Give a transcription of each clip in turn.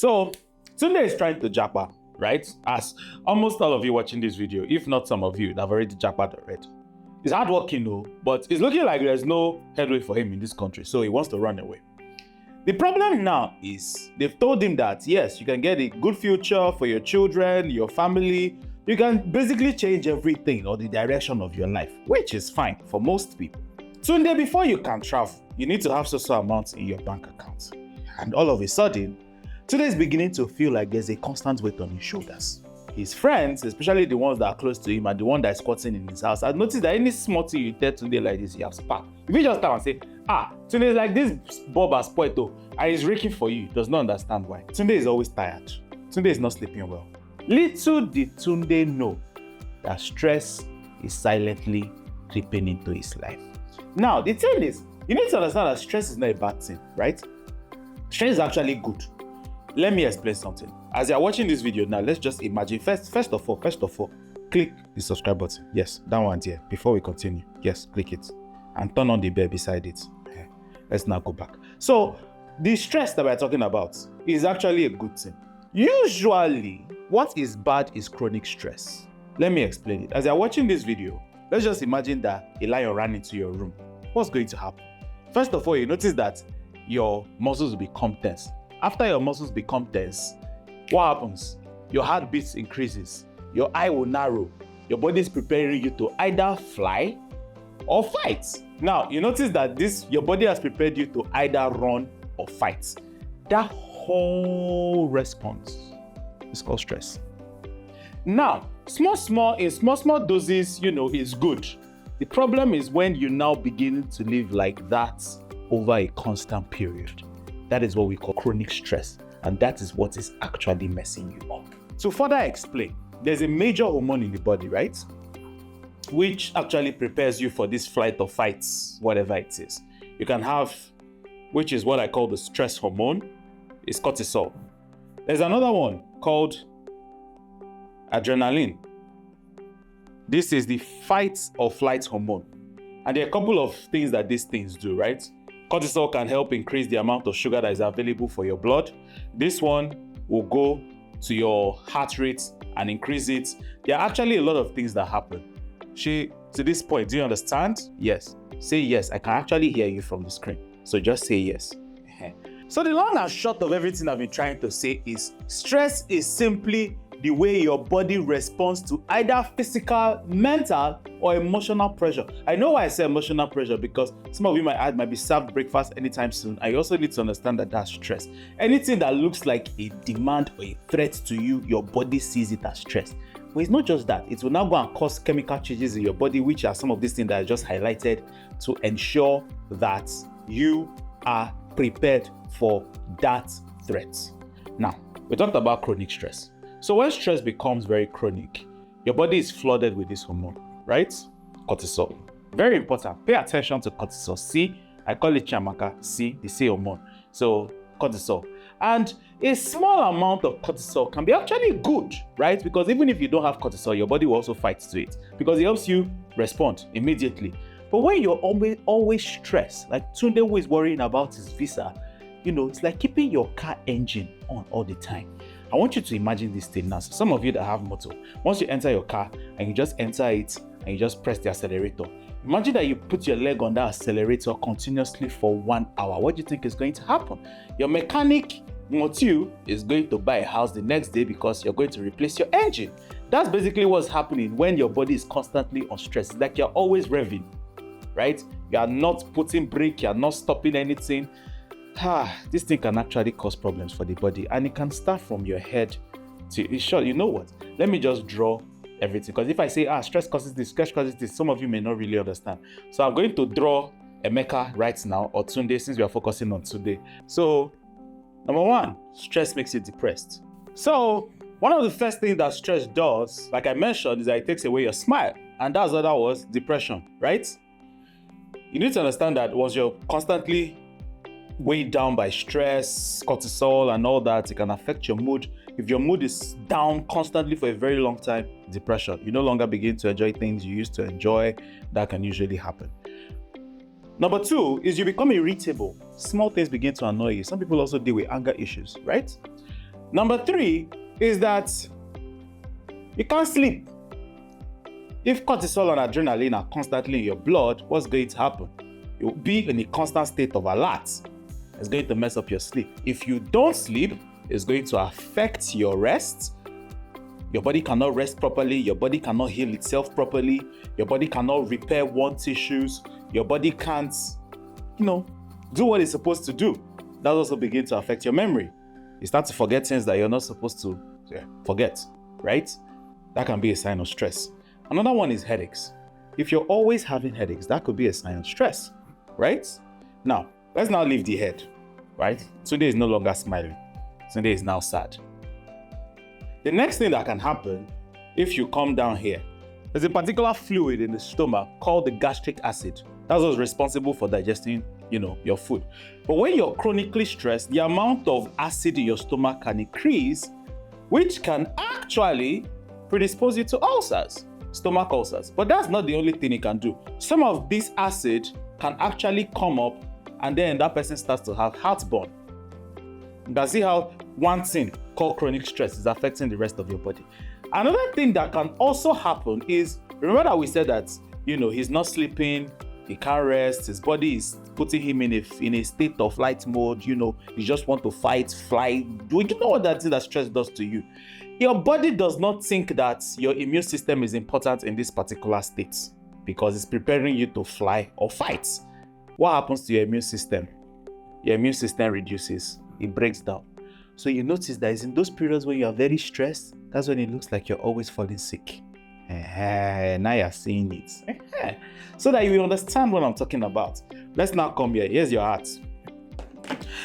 So Tunde is trying to japa, right? As almost all of you watching this video, if not some of you, that have already japaed already. He's hardworking, though, but it's looking like there's no headway for him in this country, so he wants to run away. The problem now is they've told him that, yes, you can get a good future for your children, your family. You can basically change everything or the direction of your life, which is fine for most people. Tunde, before you can travel, you need to have so amounts in your bank account. And all of a sudden, Tunde is beginning to feel like there's a constant weight on his shoulders. His friends, especially the ones that are close to him and the one that is squatting in his house, have noticed that any small thing you tell Tunde like this, you have spark. If you just come and say, Tunde is like this Bob has spoiled and he's raking for you, he does not understand why. Tunde is always tired. Tunde is not sleeping well. Little did Tunde know that stress is silently creeping into his life. Now, the thing is, you need to understand that stress is not a bad thing, right? Stress is actually good. Let me explain something. As you're watching this video now, let's just imagine, first of all, click the subscribe button. Yes, that one there. Before we continue, yes, click it. And turn on the bell beside it. Let's now go back. So, the stress that we're talking about is actually a good thing. Usually, what is bad is chronic stress. Let me explain it. As you're watching this video, let's just imagine that a lion ran into your room. What's going to happen? First of all, you notice that your muscles will become tense. After your muscles become tense, what happens? Your heartbeat increases, your eye will narrow, your body is preparing you to either fly or fight. Now, you notice that your body has prepared you to either run or fight. That whole response is called stress. Now, small doses, is good. The problem is when you now begin to live like that over a constant period. That is what we call chronic stress, and that is what is actually messing you up. To further explain, there's a major hormone in the body, right? Which actually prepares you for this flight or fight, whatever it is. You can have, which is what I call the stress hormone, is cortisol. There's another one called adrenaline. This is the fight or flight hormone. And there are a couple of things that these things do, right? Cortisol can help increase the amount of sugar that is available for your blood. This one will go to your heart rate and increase it. There are actually a lot of things that happen. To this point, do you understand? Yes. Say yes. I can actually hear you from the screen. So just say yes. So the long and short of everything I've been trying to say is stress is simply the way your body responds to either physical, mental, or emotional pressure. I know why I say emotional pressure because some of you might be served breakfast anytime soon. I also need to understand that that's stress. Anything that looks like a demand or a threat to you, your body sees it as stress. But it's not just that. It will now go and cause chemical changes in your body, which are some of these things that I just highlighted to ensure that you are prepared for that threat. Now, we talked about chronic stress. So when stress becomes very chronic, your body is flooded with this hormone, right? Cortisol. Very important. Pay attention to cortisol. C, I call it Chiamaka. C, the C hormone. So cortisol. And a small amount of cortisol can be actually good, right? Because even if you don't have cortisol, your body will also fight to it because it helps you respond immediately. But when you're always stressed, like Tunde who is worrying about his visa, it's like keeping your car engine on all the time. I want you to imagine this thing now. So some of you that have motor, once you enter your car and you just enter it and you just press the accelerator, imagine that you put your leg on that accelerator continuously for 1 hour. What do you think is going to happen? Your mechanic, Motiu, is going to buy a house the next day because you're going to replace your engine. That's basically what's happening when your body is constantly on stress. It's like you're always revving, right? You are not putting brake, you're not stopping anything. This thing can actually cause problems for the body, and it can start from your head to sure. You know what? Let me just draw everything, because if I say stress causes this, some of you may not really understand. So I'm going to draw Emeka right now, or Tunde, since we are focusing on today. So number one, stress makes you depressed. So one of the first things that stress does, like I mentioned, is that it takes away your smile, and that's what that was, depression, right? You need to understand that once you're constantly weighed down by stress, cortisol, and all that, it can affect your mood. If your mood is down constantly for a very long time, depression. You no longer begin to enjoy things you used to enjoy. That can usually happen. Number two is you become irritable. Small things begin to annoy you. Some people also deal with anger issues, right? Number 3 is that you can't sleep. If cortisol and adrenaline are constantly in your blood, what's going to happen? You'll be in a constant state of alert. It's going to mess up your sleep. If you don't sleep, it's going to affect your rest. Your body cannot rest properly. Your body cannot heal itself properly. Your body cannot repair worn tissues. Your body can't, do what it's supposed to do. That also begins to affect your memory. You start to forget things that you're not supposed to forget, right? That can be a sign of stress. Another one is headaches. If you're always having headaches, that could be a sign of stress, right? Now, let's now leave the head, right? Today is no longer smiling. Today is now sad. The next thing that can happen if you come down here, there's a particular fluid in the stomach called the gastric acid. That's what's responsible for digesting, your food. But when you're chronically stressed, the amount of acid in your stomach can increase, which can actually predispose you to ulcers, stomach ulcers. But that's not the only thing it can do. Some of this acid can actually come up and then that person starts to have heartburn. You can see how one thing called chronic stress is affecting the rest of your body. Another thing that can also happen is, remember that we said that, he's not sleeping, he can't rest, his body is putting him in a state of flight mode, you just want to fight, fly. Do you know what that stress does to you? Your body does not think that your immune system is important in this particular state because it's preparing you to fly or fight. What happens to your immune system? Your immune system reduces, it breaks down. So you notice that it's in those periods when you are very stressed, that's when it looks like you're always falling sick. Now you're seeing it. So that you will understand what I'm talking about. Let's now come here. Here's your heart.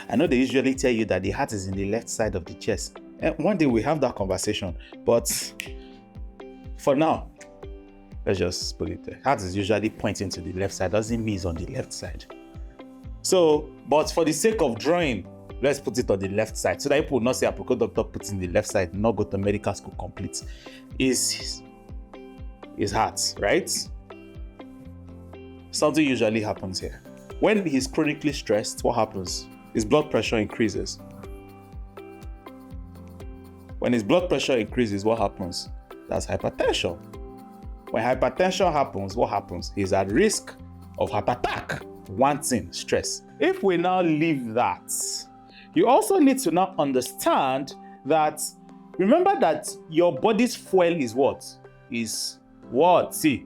I know they usually tell you that the heart is in the left side of the chest. One day we have that conversation. But for now, let's just put it there. Heart is usually pointing to the left side. Doesn't mean it's on the left side. So, but for the sake of drawing, let's put it on the left side. So that people will not say Aproko Doctor puts in the left side, not go to medical school complete. Is heart, right? Something usually happens here. When he's chronically stressed, what happens? His blood pressure increases. When his blood pressure increases, what happens? That's hypertension. When hypertension happens, what happens? He's at risk of heart attack. One thing, stress. If we now leave that, you also need to now understand that, remember that your body's fuel is what? See,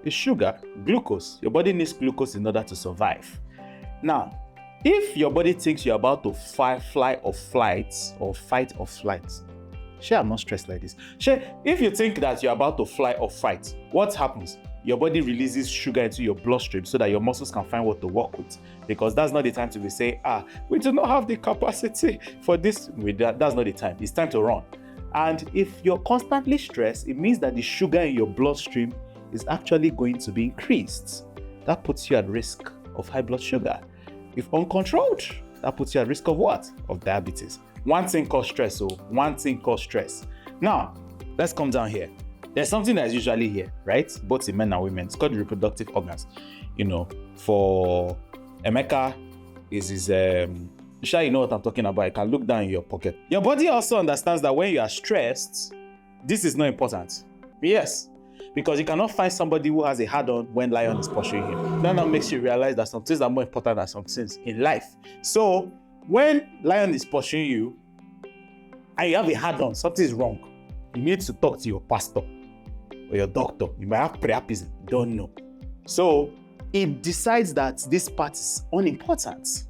it's sugar, glucose. Your body needs glucose in order to survive. Now, if your body thinks you're about to fight or flight, I'm not stressed like this. If you think that you're about to fly or fight, what happens? Your body releases sugar into your bloodstream so that your muscles can find what to work with. Because that's not the time to be saying, we do not have the capacity for this. That's not the time. It's time to run. And if you're constantly stressed, it means that the sugar in your bloodstream is actually going to be increased. That puts you at risk of high blood sugar. If uncontrolled, that puts you at risk of what? Of diabetes. One thing causes stress. Now, let's come down here. There's something that's usually here, right? Both in men and women. It's called the reproductive organs. For Emeka, you know what I'm talking about. You can look down in your pocket. Your body also understands that when you are stressed, this is not important. Yes, because you cannot find somebody who has a hard-on when lion is pursuing him. That now makes you realize that some things are more important than some things in life. So when lion is pursuing you and you have a hard-on, something is wrong. You need to talk to your pastor or your doctor. You might have priapism, don't know. So it decides that this part is unimportant.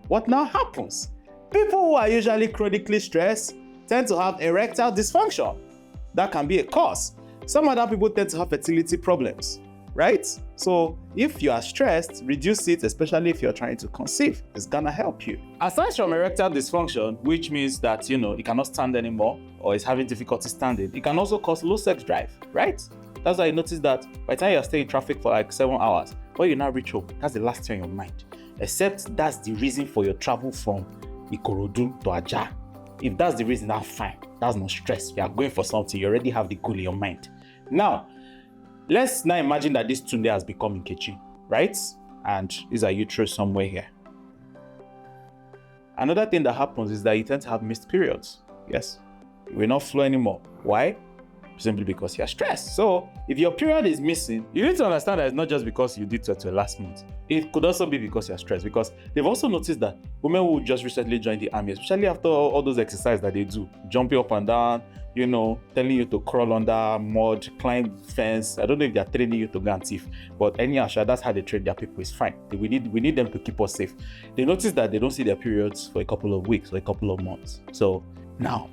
What now happens? People who are usually chronically stressed tend to have erectile dysfunction. That can be a cause. Some other people tend to have fertility problems, right? So if you are stressed, reduce it, especially if you're trying to conceive. It's gonna help you. Aside from erectile dysfunction, which means that, you cannot stand anymore or is having difficulty standing, it can also cause low sex drive, right? That's why you notice that by the time you're staying in traffic for like 7 hours, when you now reach home, that's the last thing on your mind. Except that's the reason for your travel from Ikorodu to Ajah. If that's the reason, that's fine. That's no stress. You are going for something. You already have the goal in your mind. Now, let's now imagine that this Tunde has become Nkechi, right? And is a uterus somewhere here. Another thing that happens is that you tend to have missed periods. Yes, you will not flow anymore. Why? Simply because you're stressed. So if your period is missing, you need to understand that it's not just because you did to last month. It could also be because you're stressed, because they've also noticed that women who just recently joined the army, especially after all those exercises that they do, jumping up and down, telling you to crawl under mud, climb fence. I don't know if they're training you to go and thief, but anyhow, that's how they train their people. It's fine. We need them to keep us safe. They notice that they don't see their periods for a couple of weeks or a couple of months. So now,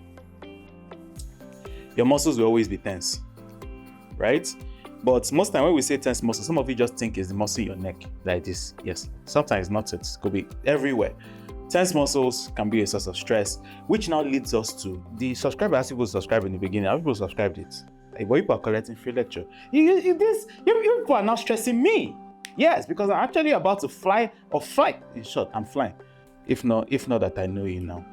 your muscles will always be tense, right? But most time when we say tense muscle, some of you just think it's the muscle in your neck like this. Yes, sometimes not. It could be everywhere. Tense muscles can be a source of stress, which now leads us to the subscriber. As people subscribe in the beginning, how people subscribed it. Like, but people are collecting free lecture. You people are now stressing me. Yes, because I'm actually about to fly or fight. In short, I'm flying. If not that I know you now.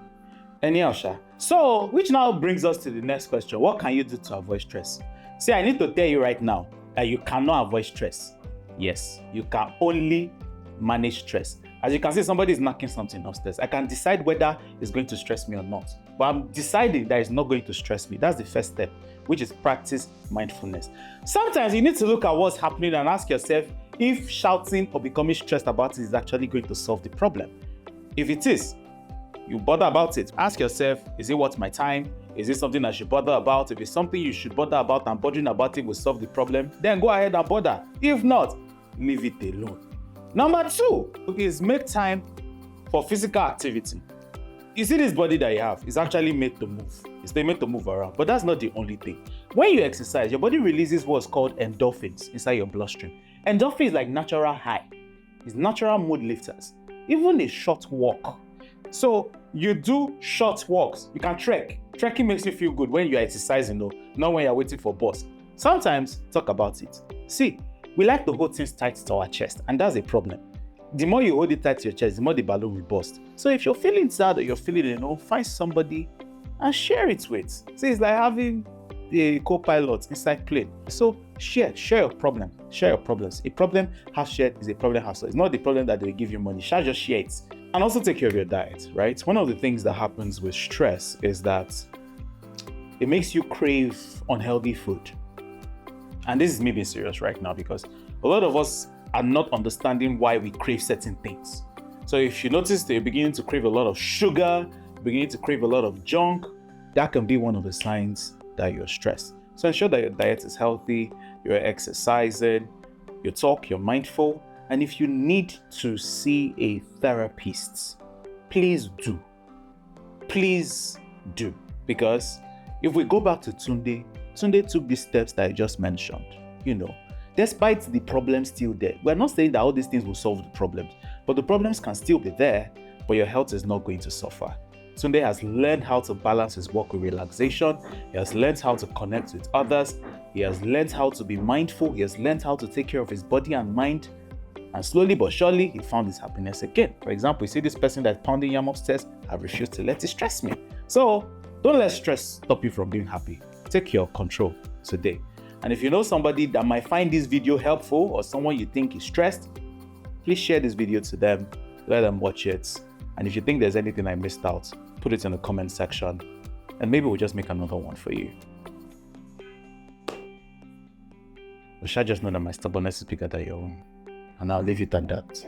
Anyhow, so which now brings us to the next question. What can you do to avoid stress? See, I need to tell you right now that you cannot avoid stress. Yes, you can only manage stress. As you can see, somebody is knocking something upstairs. I can decide whether it's going to stress me or not. But I'm deciding that it's not going to stress me. That's the first step, which is practice mindfulness. Sometimes you need to look at what's happening and ask yourself if shouting or becoming stressed about it is actually going to solve the problem. If it is, you bother about it. Ask yourself, is it worth my time? Is it something I should bother about? If it's something you should bother about and bothering about it will solve the problem, then go ahead and bother. If not, leave it alone. Number 2 is make time for physical activity. You see this body that you have is actually made to move. It's made to move around, but that's not the only thing. When you exercise, your body releases what's called endorphins inside your bloodstream. Endorphins is like natural high. It's natural mood lifters. Even a short walk. So you do short walks. You can trek. Trekking makes you feel good when you're exercising, though, not when you're waiting for bus. Sometimes talk about it. See, we like to hold things tight to our chest, and that's a problem. The more you hold it tight to your chest, the more the balloon will burst. So if you're feeling sad or you're feeling, find somebody and share it with. See, it's like having a co-pilot inside plane. So share your problem. Share your problems. A problem half shared is a problem half solved. It's not the problem that they give you money. Just share it. And also take care of your diet, right? One of the things that happens with stress is that it makes you crave unhealthy food. And this is me being serious right now, because a lot of us are not understanding why we crave certain things. So if you notice that you're beginning to crave a lot of sugar, beginning to crave a lot of junk, that can be one of the signs that you're stressed. So ensure that your diet is healthy, you're exercising, you talk, you're mindful. And if you need to see a therapist, please do. Please do. Because if we go back to Tunde took these steps that I just mentioned. Despite the problems still there, we're not saying that all these things will solve the problems, but the problems can still be there, but your health is not going to suffer. Tunde has learned how to balance his work with relaxation. He has learned how to connect with others. He has learned how to be mindful. He has learned how to take care of his body and mind. And slowly but surely, he found his happiness again. For example, you see this person that's pounding yam upstairs, I refuse to let it stress me. So don't let stress stop you from being happy. Take your control today. And if you know somebody that might find this video helpful, or someone you think is stressed, please share this video to them. Let them watch it. And if you think there's anything I missed out, put it in the comment section, and maybe we'll just make another one for you. But I just know that my stubbornness is bigger than your own. And I'll leave it at that.